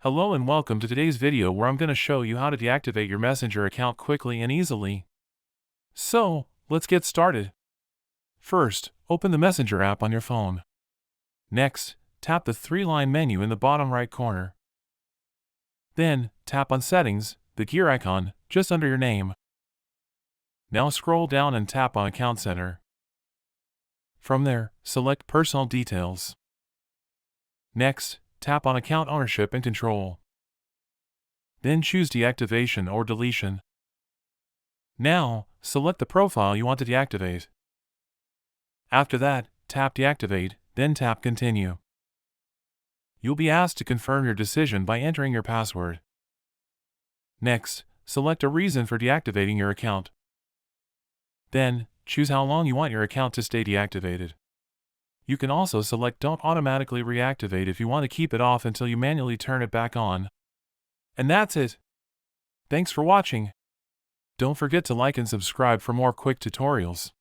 Hello and welcome to today's video where I'm going to show you how to deactivate your Messenger account quickly and easily. So, let's get started. First, open the Messenger app on your phone. Next, tap the three-line menu in the bottom right corner. Then, tap on Settings, the gear icon, just under your name. Now scroll down and tap on Account Center. From there, select Personal Details. Next, tap on Account Ownership and Control. Then choose Deactivation or Deletion. Now, select the profile you want to deactivate. After that, tap Deactivate, then tap Continue. You'll be asked to confirm your decision by entering your password. Next, select a reason for deactivating your account. Then, choose how long you want your account to stay deactivated. You can also select Don't Automatically Reactivate if you want to keep it off until you manually turn it back on. And that's it. Thanks for watching. Don't forget to like and subscribe for more quick tutorials.